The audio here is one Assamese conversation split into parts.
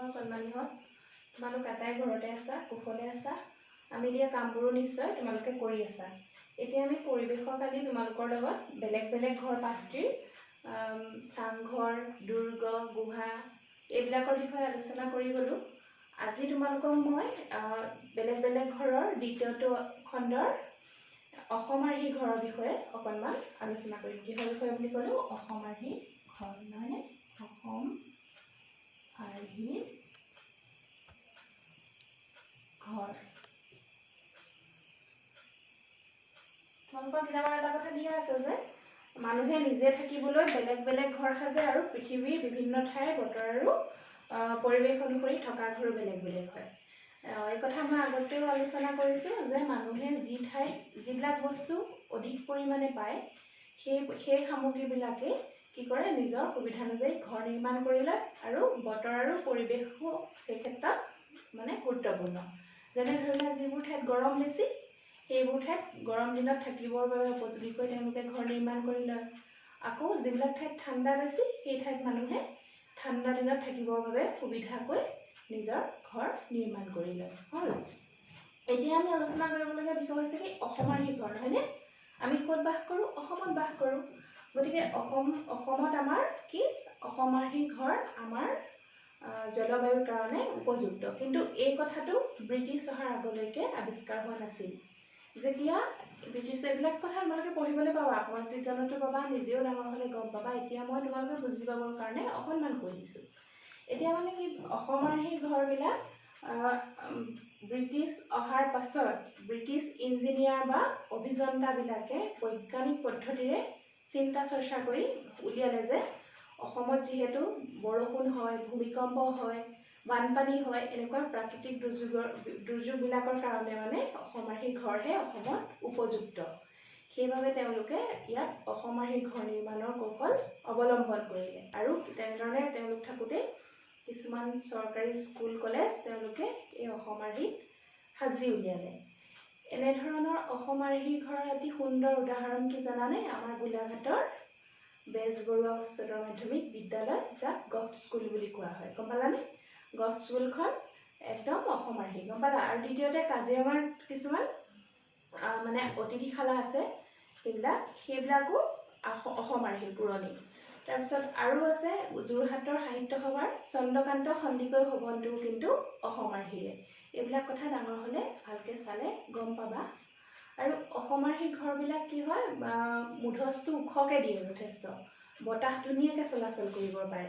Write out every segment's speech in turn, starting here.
নহয় কণমানিহঁত, তোমালোক আটাই ঘৰতে আছা, কুশলে আছা, আমি দিয়া কামবোৰো নিশ্চয় তোমালোকে কৰি আছা। এতিয়া আমি পৰিৱেশৰ কালি তোমালোকৰ লগত বেলেগ বেলেগ ঘৰ পাত্ৰীৰ চাংঘৰ, দুৰ্গ, গুহা এইবিলাকৰ বিষয়ে আলোচনা কৰি গ'লোঁ। আজি তোমালোকক মই বেলেগ বেলেগ ঘৰৰ দ্বিতীয়টো খণ্ডৰ অসমাৰ্হী ঘৰৰ বিষয়ে অকণমান আলোচনা কৰিম। কিহৰ বিষয়ে বুলি ক'লোঁ? অসমাৰ্হী ঘৰ, নহয়নে? অসমাৰ্হী ঘৰ। তোমালোকৰ কিতাপত এটা কথা দিয়া আছে যে মানুহে নিজে থাকিবলৈ বেলেগ বেলেগ ঘৰ সাজে আৰু পৃথিৱীৰ বিভিন্ন ঠাইৰ বতৰ আৰু পৰিৱেশ অনুসৰি থকা ঘৰো বেলেগ বেলেগ হয়। এই কথা মই আগতেও আলোচনা কৰিছোঁ যে মানুহে যি ঠাইত যিবিলাক বস্তু অধিক পৰিমাণে পায় সেই সামগ্ৰীবিলাকে কি কৰে, নিজৰ সুবিধানুযায়ী ঘৰ নিৰ্মাণ কৰি লয় আৰু বতৰ আৰু পৰিৱেশো সেই ক্ষেত্ৰত মানে গুৰুত্বপূৰ্ণ। যেনে ধৰি লোৱা যিবোৰ ঠাইত গৰম বেছি সেইবোৰ ঠাইত গৰম দিনত থাকিবৰ বাবে উপযোগীকৈ তেওঁলোকে ঘৰ নিৰ্মাণ কৰি লয়। আকৌ যিবিলাক ঠাইত ঠাণ্ডা বেছি সেই ঠাইত মানুহে ঠাণ্ডা দিনত থাকিবৰ বাবে সুবিধাকৈ নিজৰ ঘৰ নিৰ্মাণ কৰি লয়। হ'ল, এতিয়া আমি আলোচনা কৰিবলগীয়া বিষয় হৈছে কি অসমাৰ্হী ঘৰ, নহয়নে? আমি ক'ত বাস কৰোঁ? অসমত বাস কৰোঁ। গতিকে অসমত আমাৰ কি অসমাৰ্হী ঘৰ আমাৰ জলবায়ুৰ কাৰণে উপযুক্ত। কিন্তু এই কথাটো ব্ৰিটিছ অহাৰ আগলৈকে আৱিষ্কাৰ হোৱা নাছিল। যেতিয়া ব্ৰিটিছে এইবিলাক কথা তোমালোকে পঢ়িবলৈ পাবা, সমাজ বিজ্ঞানতো পাবা, নিজেও ডাঙৰ হ'লে গম পাবা। এতিয়া মই তোমালোকে বুজি পাবৰ কাৰণে অকণমান কৈ দিছোঁ। এতিয়া মানে কি অসমাৰ্হী ঘৰবিলাক ব্ৰিটিছ অহাৰ পাছত ব্ৰিটিছ ইঞ্জিনিয়াৰ বা অভিযন্তাবিলাকে বৈজ্ঞানিক পদ্ধতিৰে চিন্তা চৰ্চা কৰি উলিয়ালে যে অসমত যিহেতু বৰষুণ হয়, ভূমিকম্প হয়, বানপানী হয়, এনেকুৱা প্ৰাকৃতিক দুৰ্যোগবিলাকৰ কাৰণে মানে অসমাৰ্হী ঘৰহে অসমত উপযুক্ত। সেইবাবে তেওঁলোকে ইয়াত অসমাৰ্হী ঘৰ নিৰ্মাণৰ কৌশল অৱলম্বন কৰিলে আৰু তেনেধৰণে তেওঁলোক থাকোঁতে কিছুমান চৰকাৰী স্কুল কলেজ তেওঁলোকে এই অসমাৰ্হীক সাজি উলিয়ালে। এনেধৰণৰ অসমাৰ্হী ঘৰৰ এটি সুন্দৰ উদাহৰণ কি জানানে? আমাৰ গোলাঘাটৰ বেজবৰুৱা উচ্চতৰ মাধ্যমিক বিদ্যালয়, যাক গভ স্কুল বুলি কোৱা হয়। গম পালানে? গভ স্কুলখন একদম অসমাৰ্হী, গম পালা? আৰু দ্বিতীয়তে কাজিৰঙাৰ কিছুমান মানে অতিথিশালা আছে, সেইবিলাকো অসমাৰ্হী পুৰণি। তাৰপিছত আৰু আছে যোৰহাটৰ সাহিত্য সভাৰ চন্দ্ৰকান্ত সন্দিকৈ ভৱনটোও কিন্তু অসমাৰ্হীৰে। এইবিলাক কথা ডাঙৰ হ'লে ভালকৈ চালে গম পাবা। আৰু অসমাৰ্হী ঘৰবিলাক কি হয়, মূধচটো ওখকৈ দিয়ে যথেষ্ট, বতাহ ধুনীয়াকৈ চলাচল কৰিব পাৰে।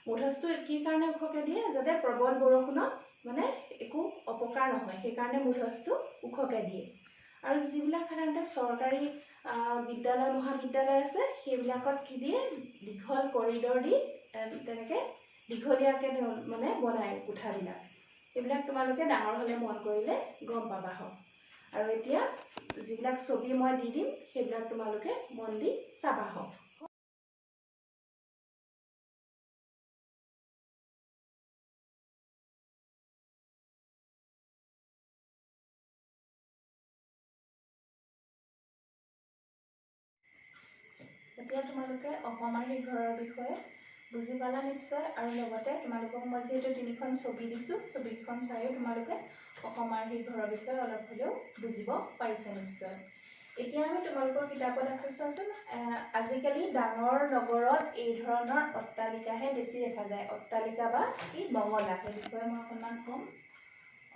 মূধচটো কি কাৰণে ওখকৈ দিয়ে? যাতে প্ৰবল বৰষুণত মানে একো অপকাৰ নহয়, সেইকাৰণে মূধচটো ওখকৈ দিয়ে। আৰু যিবিলাক সাধাৰণতে চৰকাৰী বিদ্যালয় মহাবিদ্যালয় আছে সেইবিলাকত কি দিয়ে, দীঘল কৰিডৰ দি তেনেকৈ দীঘলীয়াকৈ মানে বনায় কোঠাবিলাক। সেইবিলাক তোমালোকে ডাঙৰ হ'লে মন কৰিলে গম পাবা হওক। আৰু এতিয়া যিবিলাক ছবি মই দি দিম সেইবিলাক তোমালোকে মন দি চাবা হওক। এতিয়া তোমালোকে অসমাৰ্হী ঘৰৰ বিষয়ে বুজি পালা নিশ্চয়। আৰু লগতে তোমালোকক মই যিহেতু 3খন ছবি দিছোঁ, ছবিকেইখন চায়ো তোমালোকে অসমাৰ্হী ঘৰৰ বিষয়ে অলপ হ'লেও বুজিব পাৰিছে নিশ্চয়। এতিয়া আমি তোমালোকৰ কিতাপত আছে চোৱাচোন, আজিকালি ডাঙৰ নগৰত এই ধৰণৰ অট্টালিকাহে বেছি দেখা যায়। অট্টালিকা বা কি বঙলা, সেই বিষয়ে মই অকণমান ক'ম।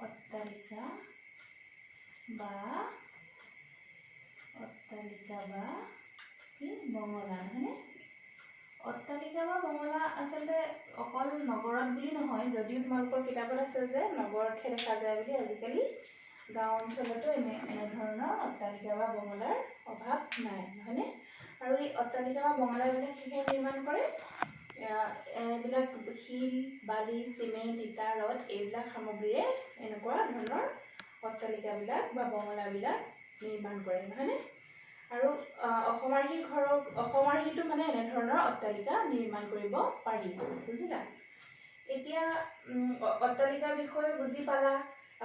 অট্টালিকা বা কি বঙলা, নহয়নে? অট্টালিকা বা বঙলা আচলতে অকল নগৰত বুলি নহয়, যদিও তোমালোকৰ কিতাপত আছে যে নগৰতহে দেখা যায় বুলি, আজিকালি গাঁও অঞ্চলতো এনেধৰণৰ অট্টালিকা বা বঙলাৰ অভাৱ নাই, নহয়নে? আৰু এই অট্টালিকা বা বঙলাবিলাক কিহে নিৰ্মাণ কৰে? এইবিলাক শিল, বালি, চিমেণ্ট, ইটা, ৰদ এইবিলাক সামগ্ৰীৰে এনেকুৱা ধৰণৰ অট্টালিকাবিলাক বা বঙলাবিলাক নিৰ্মাণ কৰে, নহয়নে? আৰু অসমাৰ্হীটো মানে এনেধৰণৰ অট্টালিকা নিৰ্মাণ কৰিব পাৰি, বুজিলা? এতিয়া অট্টালিকাৰ বিষয়ে বুজি পালা।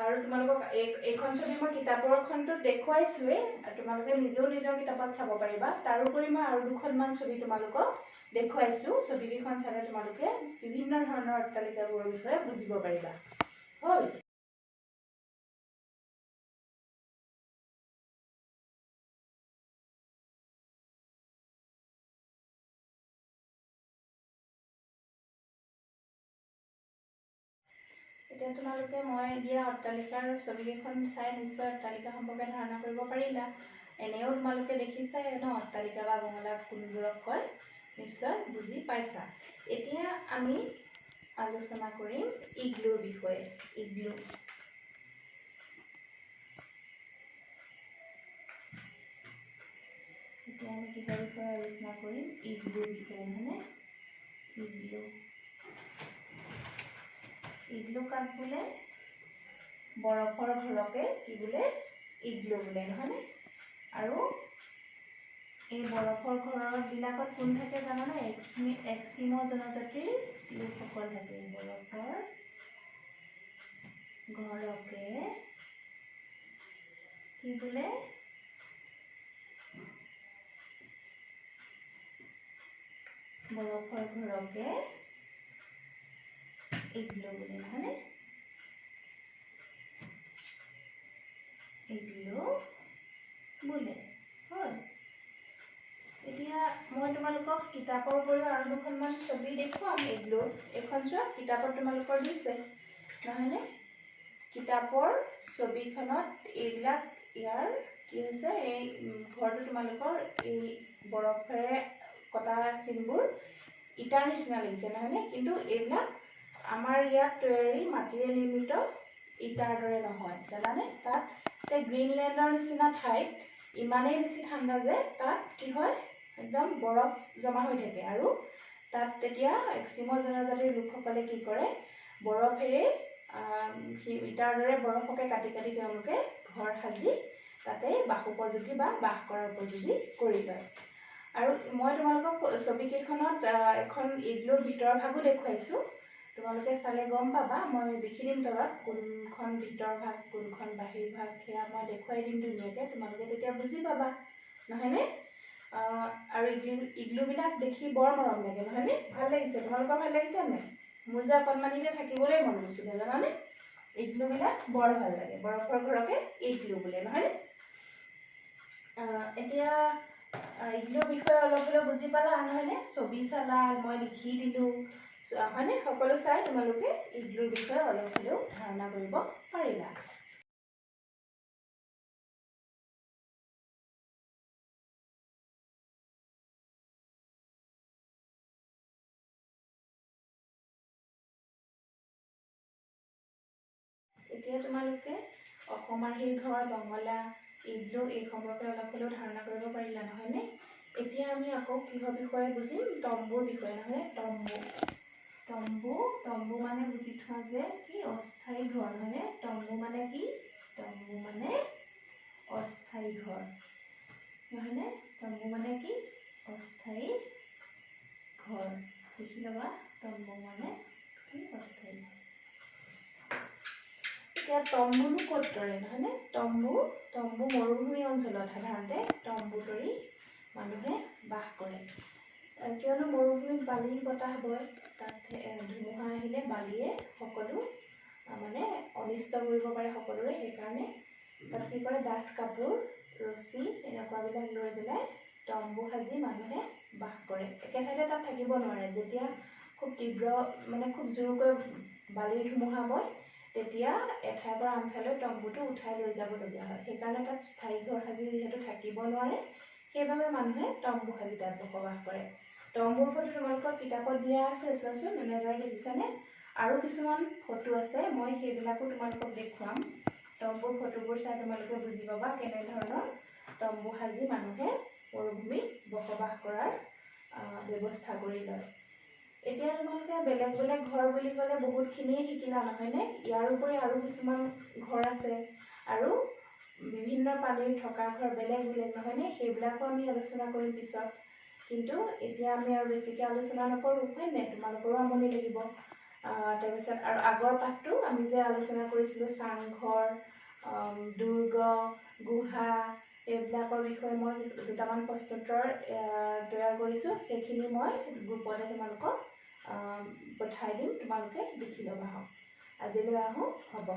আৰু তোমালোকক এইখন ছবি মই কিতাপৰখনটোত দেখুৱাইছোৱেই, তোমালোকে নিজেও নিজৰ কিতাপত চাব পাৰিবা। তাৰোপৰি মই আৰু 2খনমান ছবি তোমালোকক দেখুৱাইছোঁ ছবিকেইখন চালে তোমালোকে বিভিন্ন ধৰণৰ অট্টালিকাবোৰৰ বিষয়ে বুজিব পাৰিবা হ'ল এতিয়া তোমালোকে মই দিয়া অট্টালিকাৰ ছবিকেইখন চাই নিশ্চয় অট্টালিকা সম্পৰ্কে ধাৰণা কৰিব পাৰিলা এনেও তোমালোকে দেখিছাই ন অট্টালিকা বা বঙলা কোনবোৰক কয় নিশ্চয় বুজি পাইছা এতিয়া আমি আলোচনা কৰিম ইগলুৰ বিষয়ে ইগলু এতিয়া আমি কিহৰ বিষয়ে আলোচনা কৰিম ইগলুৰ বিষয়ে নহয়নে ইগলু কাক বোলে বৰফৰ ঘৰকে কি বোলে ইগলু বোলে নহয়নে আৰু এই বৰফৰ ঘৰবিলাকত কোন থাকে জানানে এস্কিমো জনজাতিৰ লোকসকল থাকে বৰফৰ ঘৰকে কি বোলে বৰফৰ ঘৰকে ইগলু বোলে নহয়নে ইগলু বোলে হ'ল এতিয়া মই তোমালোকক কিতাপৰ উপৰিও আৰু দুখনমান ছবি দেখুৱাম ইগলুৰ এইখন চোৱা কিতাপত তোমালোকৰ দিছে নহয়নে কিতাপৰ ছবিখনত এইবিলাক ইয়াৰ কি হৈছে এই ঘৰটো তোমালোকৰ এই বৰফেৰে কটা চিনবোৰ ইটাৰ নিচিনা লাগিছে নহয়নে কিন্তু এইবিলাক আমাৰ ইয়াত তৈয়াৰী মাটিৰে নিৰ্মিত ইটাৰ দৰে নহয় জানানে তাত গ্ৰীণলেণ্ডৰ নিচিনা ঠাইত ইমানেই বেছি ঠাণ্ডা যে তাত কি হয় একদম বৰফ জমা হৈ থাকে আৰু তাত তেতিয়া এস্কিমো জনজাতিৰ লোকসকলে কি কৰে বৰফেৰে ইটাৰ দৰে বৰফকে কাটি কাটি তেওঁলোকে ঘৰ সাজি তাতে বাস উপযোগী বা বাস কৰাৰ উপযোগী কৰি লয় আৰু মই তোমালোকক ছবিকেইখনত এখন ইগলুৰ ভিতৰৰ ভাগো দেখুৱাইছোঁ তোমালোকে চালে গম পাবা মই দেখি দিম তলত কোনখন ভিতৰ ভাগ কোনখন বাহিৰ ভাগ সেয়া মই দেখুৱাই দিম ধুনীয়াকৈ তোমালোকে তেতিয়া বুজি পাবা নহয়নে আৰু ইগলুবিলাক দেখি বৰ মৰম লাগে নহয়নে ভাল লাগিছে তোমালোকৰ ভাল লাগিছে নাই মোৰ যে অকণমানিতে থাকিবলৈ মন গৈছিলে জানানে ইগলুবিলাক বৰ ভাল লাগে বৰফৰ ঘৰকে ইগলু বোলে নহয়নে এতিয়া ইগলুৰ বিষয়ে অলপ হ'লেও বুজি পালা নহয়নে ছবি চালা মই লিখি দিলোঁ হয়নে সকলো চাই তোমালোকে ইগলুৰ বিষয়ে অলপ হ'লেও ধাৰণা কৰিব পাৰিলা এতিয়া তোমালোকে অসমাহীৰ ঘৰ বঙলা ইগলু এই সম্পৰ্কে অলপ হ'লেও ধাৰণা কৰিব পাৰিলা নহয়নে এতিয়া আমি আকৌ কিহৰ বিষয়ে বুজিম তম্বুৰ বিষয়ে নহয় তম্বু মানে বুজি থোৱা যে কি অস্থায়ী ঘৰ নহয়নে তম্বু মানে কি তম্বু মানে অস্থায়ী ঘৰ নহয়নে তম্বু মানে কি অস্থায়ী ঘৰ লিখি ল'বা তম্বু মানে কি অস্থায়ী এতিয়া তম্বুনো ক'ত তৰে নহয়নে তম্বু মৰুভূমি অঞ্চলত সাধাৰণতে তম্বু তৰি মানুহে বাস কৰে কিয়নো মৰুভূমিত বালি বতাহ বয় তাত ধুমুহা আহিলে বালিয়ে সকলো মানে অনিষ্ট কৰিব পাৰে সকলোৰে সেইকাৰণে তাত কি কৰে ডাঠ কাপোৰ ৰছী এনেকুৱাবিলাক লৈ পেলাই তম্বু সাজি মানুহে বাস কৰে একে ঠাইতে তাত থাকিব নোৱাৰে যেতিয়া খুব তীব্ৰ মানে খুব জোৰকৈ বালিৰ ধুমুহা বয় তেতিয়া এঠাইৰ পৰা আন ঠাইলৈ তম্বুটো উঠাই লৈ যাবলগীয়া হয় সেইকাৰণে তাত স্থায়ী ঘৰ সাজি যিহেতু থাকিব নোৱাৰে সেইবাবে মানুহে তম্বু সাজি তাত বসবাস কৰে তম্বুৰ ফটো তোমালোকৰ কিতাপত দিয়া আছে চোৱাচোন এনেদৰে দেখিছানে আৰু কিছুমান ফটো আছে মই সেইবিলাকো তোমালোকক দেখুৱাম তম্বুৰ ফটোবোৰ চাই তোমালোকে বুজি পাবা কেনেধৰণৰ তম্বু সাজি মানুহে মৰুভূমিত বসবাস কৰাৰ ব্যৱস্থা কৰি লয় এতিয়া তোমালোকে বেলেগ বেলেগ ঘৰ বুলি ক'লে বহুতখিনিয়ে শিকিলা নহয়নে ইয়াৰ উপৰি আৰু কিছুমান ঘৰ আছে আৰু বিভিন্ন পানীৰ থকা ঘৰ বেলেগ বেলেগ নহয়নে সেইবিলাকো আমি আলোচনা কৰিম পিছত কিন্তু এতিয়া আমি আৰু বেছিকৈ আলোচনা নকৰোঁ হয়নে তোমালোকৰো আমনি লাগিব তাৰপিছত আৰু আগৰ পাঠটো আমি যে আলোচনা কৰিছিলোঁ চাংঘৰ দুৰ্গ গুহা এইবিলাকৰ বিষয়ে মই দুটামান প্ৰশ্নোত্তৰ তৈয়াৰ কৰিছোঁ। সেইখিনি মই গ্ৰুপতে তোমালোকক পঠাই দিম, তোমালোকে লিখি ল'বা। আজিলৈ আহোঁ, হ'ব।